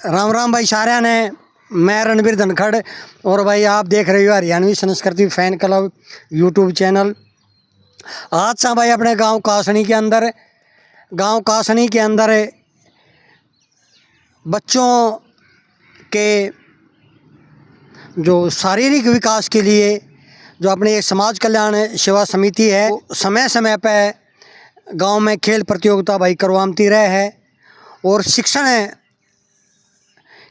राम राम भाई साਰਿਆਂ ने। मैं रणबीर धनखड़ और भाई आप देख रहे हो हरियाणवी संस्कृति फैन क्लब यूट्यूब चैनल। आज सा भाई अपने गांव कासनी के अंदर बच्चों के जो शारीरिक विकास के लिए जो अपनी एक समाज कल्याण सेवा समिति है समय समय पर गांव में खेल प्रतियोगिता भाई करवाती रहे है और शिक्षण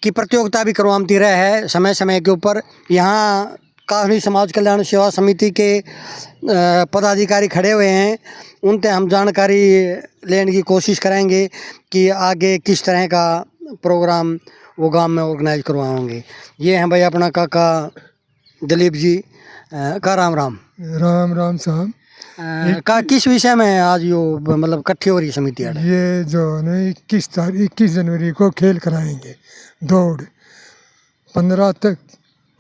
की प्रतियोगिता भी करवाती रहे है समय समय के ऊपर। यहाँ काफी समाज कल्याण सेवा समिति के पदाधिकारी खड़े हुए हैं, उनसे हम जानकारी लेने की कोशिश करेंगे कि आगे किस तरह का प्रोग्राम वो गांव में ऑर्गेनाइज करवाएंगे। ये हैं भाई अपना काका दिलीप जी का। राम राम। राम राम साहब। का किस विषय में आज यो मतलब इकट्ठी हो रही समिति? ये जो है 21 जनवरी को खेल कराएंगे, दौड़ 15 तक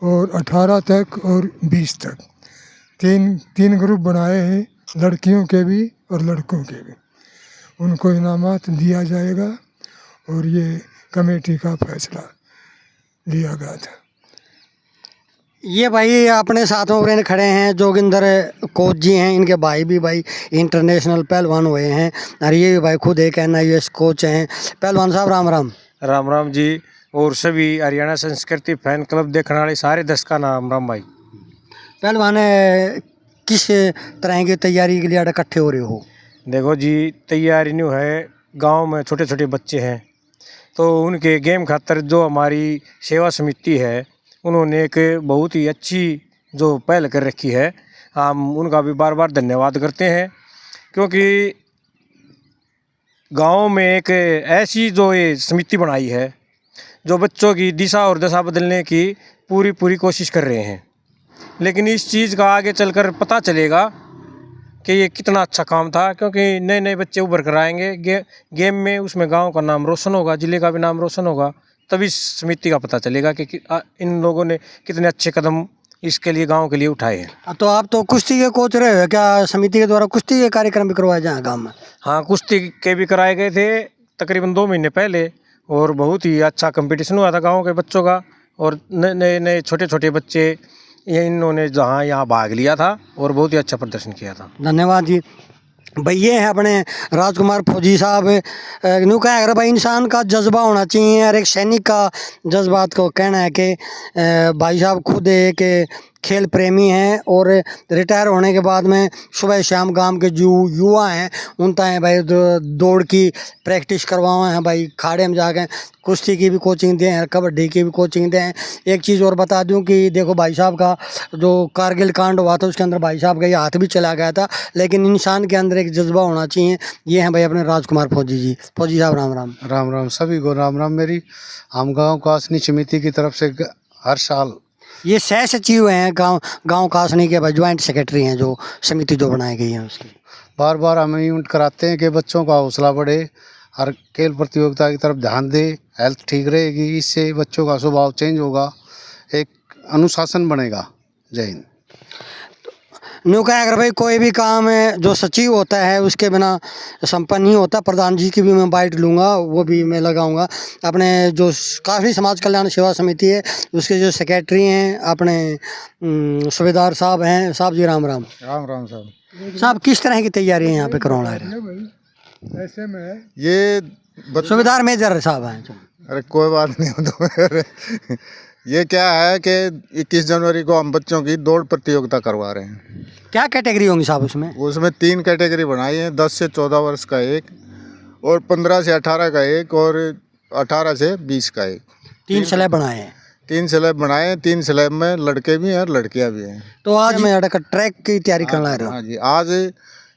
और 18 तक और 20 तक। तीन ग्रुप बनाए हैं, लड़कियों के भी और लड़कों के भी। उनको इनामात दिया जाएगा और ये कमेटी का फैसला लिया गया था। ये भाई अपने साथों में खड़े हैं जोगिंदर कोच जी हैं, इनके भाई भी भाई इंटरनेशनल पहलवान हुए हैं और ये भी भाई खुद एक NIS कोच हैं। पहलवान साहब राम राम। राम राम जी और सभी हरियाणा संस्कृति फैन क्लब देखने वाले सारे दर्शक का नाम राम भाई। पहलवान किस तरह की तैयारी के लिए इकट्ठे हो रहे हो? देखो जी, तैयारी न्यू है, गांव में छोटे छोटे बच्चे हैं तो उनके गेम खातर जो हमारी सेवा समिति है उन्होंने एक बहुत ही अच्छी जो पहल कर रखी है। हम उनका भी बार बार धन्यवाद करते हैं क्योंकि गांव में एक ऐसी जो ये समिति बनाई है जो बच्चों की दिशा और दशा बदलने की पूरी कोशिश कर रहे हैं। लेकिन इस चीज़ का आगे चलकर पता चलेगा कि ये कितना अच्छा काम था, क्योंकि नए नए बच्चे उभर कर आएंगे गेम में, उसमें गांव का नाम रोशन होगा, ज़िले का भी नाम रोशन होगा। तभी समिति का पता चलेगा कि इन लोगों ने कितने अच्छे कदम इसके लिए गांव के लिए उठाए हैं। तो आप तो कुश्ती के कोच रहे हो, क्या समिति के द्वारा कुश्ती के कार्यक्रम भी करवाए जाए गाँव में? हाँ, कुश्ती के भी कराए गए थे तकरीबन 2 महीने पहले और बहुत ही अच्छा कंपटीशन हुआ था गाँव के बच्चों का। और नए छोटे छोटे बच्चे इन्होंने यहाँ भाग लिया था और बहुत ही अच्छा प्रदर्शन किया था। धन्यवाद जी। भाई ये है अपने राजकुमार फौजी साहब। यूँ कहा अगर भाई इंसान का जज्बा होना चाहिए और एक सैनिक का जज्बात को कहना है कि भाई साहब खुद एक खेल प्रेमी हैं और रिटायर होने के बाद में सुबह शाम गांव के जो युवा हैं उनता है भाई दौड़ की प्रैक्टिस करवाए हैं भाई, खाड़े में जाके कुश्ती की भी कोचिंग दें हैं, कबड्डी की भी कोचिंग दें हैं। एक चीज़ और बता दूं कि देखो भाई साहब का जो कारगिल कांड हुआ था उसके अंदर भाई साहब का ये हाथ भी चला गया था, लेकिन इंसान के अंदर एक जज्बा होना चाहिए। ये हैं भाई अपने राजकुमार फौजी जी। फौजी साहब राम राम। राम राम सभी को राम राम। मेरी हम गाँव कासनी समिति की तरफ से हर साल ये सह सचिव हैं गांव कासनी के भाई, ज्वाइंट सेक्रेटरी हैं जो समिति जो बनाई गई है उसकी। बार बार हम इवेंट कराते हैं कि बच्चों का हौसला बढ़े, हर खेल प्रतियोगिता की तरफ ध्यान दे, हेल्थ ठीक रहेगी, इससे बच्चों का स्वभाव चेंज होगा, एक अनुशासन बनेगा। जय हिंद। न्यू कहा अगर भाई कोई भी काम है जो सचिव होता है उसके बिना संपन्न नहीं होता। प्रधान जी की भी मैं बाइट लूँगा, वो भी मैं लगाऊंगा। अपने जो काफ़ी समाज कल्याण सेवा समिति है उसके जो सेक्रेटरी हैं अपने सूबेदार साहब हैं। साहब जी राम राम। राम राम साहब। साहब किस तरह की तैयारी है यहाँ पे करवा रहे हैं? ऐसे में ये सूबेदार मेजर साहब हैं। अरे कोई बात नहीं हो तो ये क्या है कि 21 जनवरी को हम बच्चों की दौड़ प्रतियोगिता करवा रहे हैं। क्या कैटेगरी होंगी साहब उसमें? उसमें 3 कैटेगरी बनाई है, 10 से 14 वर्ष का एक और 15 से 18 का एक और 18 से 20 का एक। 3 स्लैब बनाए हैं। 3 स्लैब बनाए हैं। 3 स्लैब में लड़के भी हैं और लड़कियां भी हैं। तो आज मैं ट्रैक की तैयारी करना रहा हूँ। हाँ जी, आज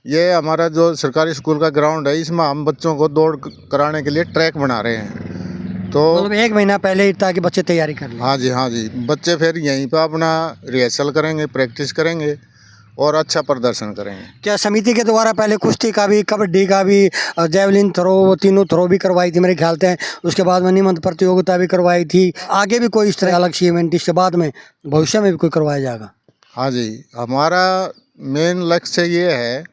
ये हमारा जो सरकारी स्कूल का ग्राउंड है इसमें हम बच्चों को दौड़ कराने के लिए ट्रैक बना रहे हैं। तो मतलब 1 महीना पहले ही ताकि बच्चे तैयारी कर लें। हाँ जी, बच्चे फिर यहीं पर अपना रिहर्सल करेंगे, प्रैक्टिस करेंगे और अच्छा प्रदर्शन करेंगे। क्या समिति के द्वारा पहले कुश्ती का भी, कबड्डी का भी, जेवलिन थ्रो, तीनों थ्रो भी करवाई थी मेरे ख्याल से, उसके बाद में निबंध प्रतियोगिता भी करवाई थी, आगे भी कोई इस तरह अलग सी इवेंट इसके बाद में भविष्य में भी कोई करवाया जाएगा? हाँ जी, हमारा मेन लक्ष्य ये है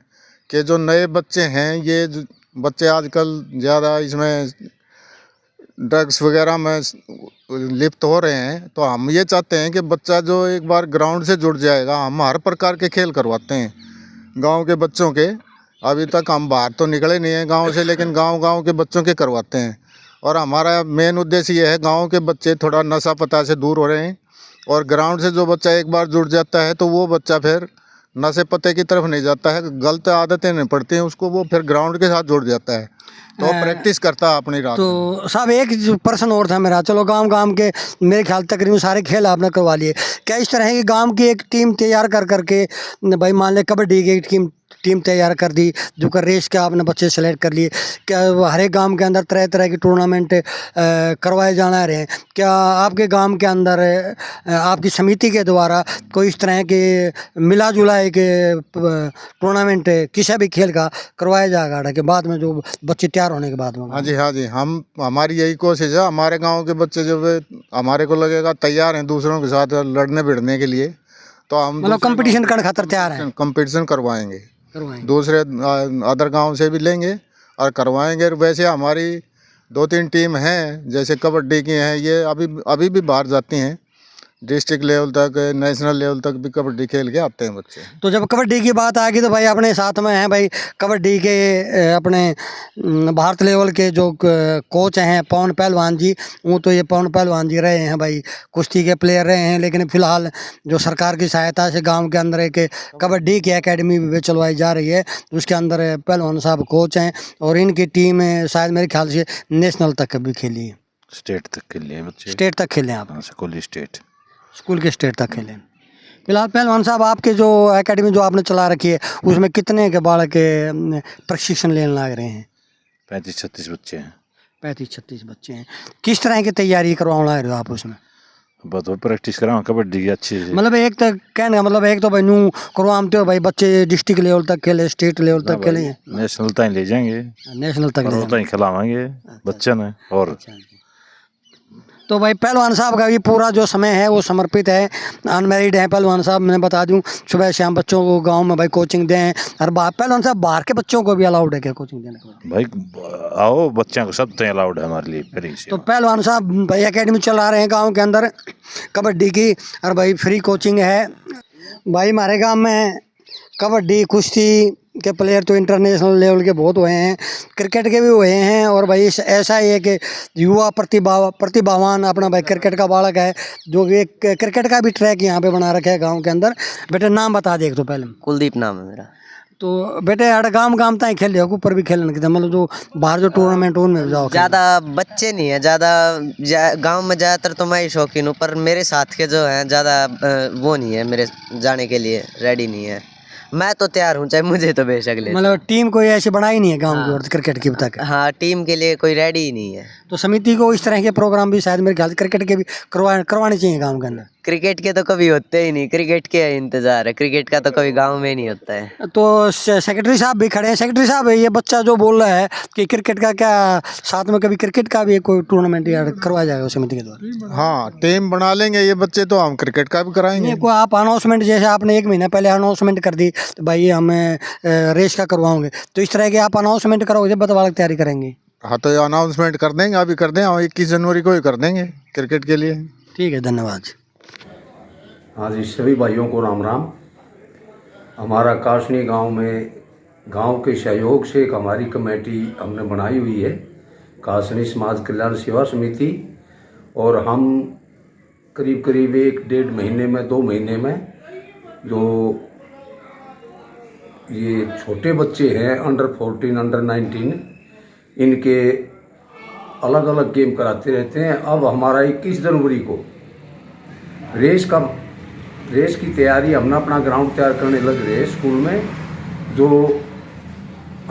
कि जो नए बच्चे हैं, ये बच्चे आजकल ज़्यादा इसमें ड्रग्स वगैरह में लिप्त हो रहे हैं, तो हम ये चाहते हैं कि बच्चा जो एक बार ग्राउंड से जुड़ जाएगा, हम हर प्रकार के खेल करवाते हैं गांव के बच्चों के। अभी तक हम बाहर तो निकले नहीं हैं गांव से, लेकिन गांव के बच्चों के करवाते हैं। और हमारा मेन उद्देश्य ये है, गांव के बच्चे थोड़ा नशा पता से दूर हो रहे हैं, और ग्राउंड से जो बच्चा एक बार जुड़ जाता है तो वो बच्चा फिर नशे पते की तरफ नहीं जाता है, गलत आदतें नहीं पड़ती हैं उसको, वो फिर ग्राउंड के साथ जुड़ जाता है, तो प्रैक्टिस करता है अपनी रात। तो साहब एक जो प्रश्न और था मेरा, चलो गांव के मेरे ख्याल तकरीबन सारे खेल आपने करवा लिए, क्या इस तरह की गांव की एक टीम तैयार कर करके, भाई मान ले कबड्डी की टीम तैयार कर दी, जो कर रेस के आपने बच्चे सेलेक्ट कर लिए, क्या हर एक गाँव के अंदर तरह तरह की टूर्नामेंट करवाए जाना रहे हैं? क्या आपके गांव के अंदर आपकी समिति के द्वारा कोई इस तरह के मिला जुला एक टूर्नामेंट किसी भी खेल का करवाया जाएगा के बाद में, जो बच्चे तैयार होने के बाद में? हाँ जी, हमारी यही कोशिश है। हमारे गांव के बच्चे जब हमारे को लगेगा तैयार हैं दूसरों के साथ लड़ने भिड़ने के लिए, तो हम मतलब कंपटीशन करने खातर तैयार हैं, कंपटीशन करवाएंगे, दूसरे अदर गांव से भी लेंगे और करवाएंगे। वैसे हमारी 2-3 टीम हैं, जैसे कबड्डी की हैं, ये अभी भी बाहर जाती हैं, डिस्ट्रिक्ट लेवल तक, नेशनल लेवल तक भी कबड्डी खेल के आते हैं बच्चे। तो जब कबड्डी की बात आ गई तो भाई अपने साथ में हैं भाई कबड्डी के अपने भारत लेवल के जो कोच हैं पवन पहलवान जी। वो तो ये पवन पहलवान जी रहे हैं भाई, कुश्ती के प्लेयर रहे हैं, लेकिन फ़िलहाल जो सरकार की सहायता से गांव के अंदर एक कबड्डी की एकेडमी भी चलवाई जा रही है, उसके अंदर पहलवान साहब कोच हैं, और इनकी टीम शायद मेरे ख्याल से नेशनल तक भी खेली है, स्टेट तक खेले हैं बच्चे, स्टेट तक खेले हैं आप? स्कूल के स्टेट तक खेले। फिलहाल पहलवान साहब आपके जो एकेडमी जो आपने चला रखी है, उसमें कितने के बालक के प्रशिक्षण लेने लग रहे हैं? 35-36 बच्चे हैं। 35-36 बच्चे हैं। किस तरह की तैयारी करवाने लग रहे हो आप उसमें? बहुत प्रैक्टिस कराओ कबड्डी की अच्छी से। मतलब एक तो कहने का मतलब एक तो भाई नू करवाते हो भाई बच्चे डिस्ट्रिक्ट लेवल तक खेले, स्टेट लेवल तक खेले हैं, नेशनल तक ले जाएंगे, नेशनल तक खिलावाएंगे बच्चे ने। और तो भाई पहलवान साहब का भी पूरा जो समय है वो समर्पित है, अनमेरिड है पहलवान साहब। मैं बता दूं सुबह शाम बच्चों को गांव में भाई कोचिंग दें, और पहलवान साहब बाहर के बच्चों को भी अलाउड है क्या कोचिंग देने को? भाई आओ, बच्चों को सब तो अलाउड है हमारे लिए। तो पहलवान साहब भाई एकेडमी चला रहे हैं गाँव के अंदर कबड्डी की, और भाई फ्री कोचिंग है भाई। हमारे गाँव में कबड्डी कुश्ती के प्लेयर तो इंटरनेशनल लेवल के बहुत हुए हैं, क्रिकेट के भी हुए हैं, और भाई ऐसा ही है कि युवा प्रतिभावान अपना भाई क्रिकेट का बालक है, जो कि एक क्रिकेट का भी ट्रैक यहाँ पे बना रखा है गांव के अंदर। बेटे नाम बता दे एक तो पहले। कुलदीप नाम है मेरा। तो बेटे अड़ गाँव तक खेल रहे हो, ऊपर भी खेलने की मतलब जो बाहर जो टूर्नामेंट उनमें जाओ? ज़्यादा बच्चे नहीं है, ज़्यादा गांव में ज़्यादातर तो मैं ही शौकीन हूँ, पर मेरे साथ के जो हैं ज़्यादा वो नहीं है, मेरे जाने के लिए रेडी नहीं है। मैं तो तैयार हूँ, चाहे मुझे तो बेशक ले। मतलब टीम कोई ऐसी बनाई नहीं है गांव की ओर क्रिकेट की तक? हाँ, टीम के लिए कोई रेडी ही नहीं है। तो समिति को इस तरह के प्रोग्राम भी शायद मेरे ख्याल से क्रिकेट के भी करवाने चाहिए गांव के अंदर। क्रिकेट के तो कभी होते ही नहीं, क्रिकेट के इंतजार है, क्रिकेट का तो कभी गांव में नहीं होता है। तो सेक्रेटरी साहब भी खड़े हैं। सेक्रेटरी साहब, ये बच्चा जो बोल रहा है कि क्रिकेट का क्या साथ में कभी क्रिकेट का भी कोई टूर्नामेंट करवाया जाएगा समिति के द्वारा? हाँ, टीम बना लेंगे ये बच्चे, तो हम क्रिकेट का भी कराएंगे। नहीं, कोई आप अनाउंसमेंट जैसे आपने 1 महीना पहले अनाउंसमेंट कर दी तो भाई ये हमें रेस का करवाओगे, तो इस तरह के आप अनाउंसमेंट करोगे जब बालक तैयारी करेंगे? हाँ, तो अनाउंसमेंट कर देंगे, अभी कर दें, 21 जनवरी को ही कर देंगे क्रिकेट के लिए। ठीक है, धन्यवाद। हाँ जी, सभी भाइयों को राम राम। हमारा काशनी गांव में गांव के सहयोग से एक हमारी कमेटी हमने बनाई हुई है, काशनी समाज कल्याण सेवा समिति, और हम करीब 1-1.5 महीने में 2 महीने में जो ये छोटे बच्चे हैं अंडर 14 अंडर 19, इनके अलग अलग गेम कराते रहते हैं। अब हमारा 21 जनवरी को रेस की तैयारी हमने अपना ग्राउंड तैयार करने लग रहे हैं स्कूल में, जो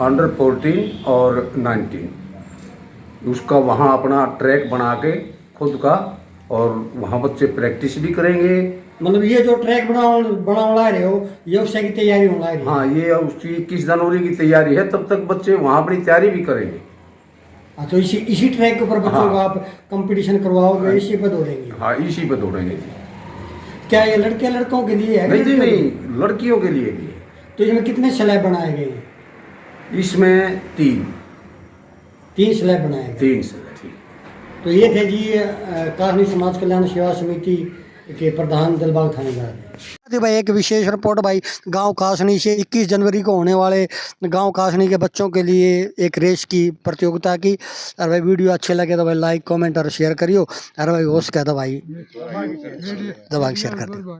अंडर 14 और 19 उसका वहाँ अपना ट्रैक बना के खुद का, और वहाँ बच्चे प्रैक्टिस भी करेंगे। मतलब ये जो ट्रैक बना रहे हो, ये उससे की तैयारी होना है? हाँ, ये उसकी 21 जनवरी की तैयारी है, तब तक बच्चे वहाँ अपनी तैयारी भी करेंगे। तो इसी ट्रैक के ऊपर बच्चों को आप कंपटीशन करवाओगे, इसी पे दौड़ेंगे? हाँ, इसी पे दौड़ेंगे जी। क्या ये लड़कों के लिए है? नहीं, लड़कियों के लिए भी है। तो इसमें कितने स्लैब बनाए गए हैं? इसमें 3 स्लैब बनाए गए। 3 स्लैब। तो ये थे जी कासनी समाज कल्याण सेवा समिति के प्रधान दिलबाग थानेदार भाई। एक विशेष रिपोर्ट भाई गांव कासनी से 21 जनवरी को होने वाले गांव कासनी के बच्चों के लिए एक रेस की प्रतियोगिता की। और भाई वीडियो अच्छे लगे तो भाई लाइक कमेंट और शेयर करियो। और भाई होश कहता भाई दबा के शेयर कर दो।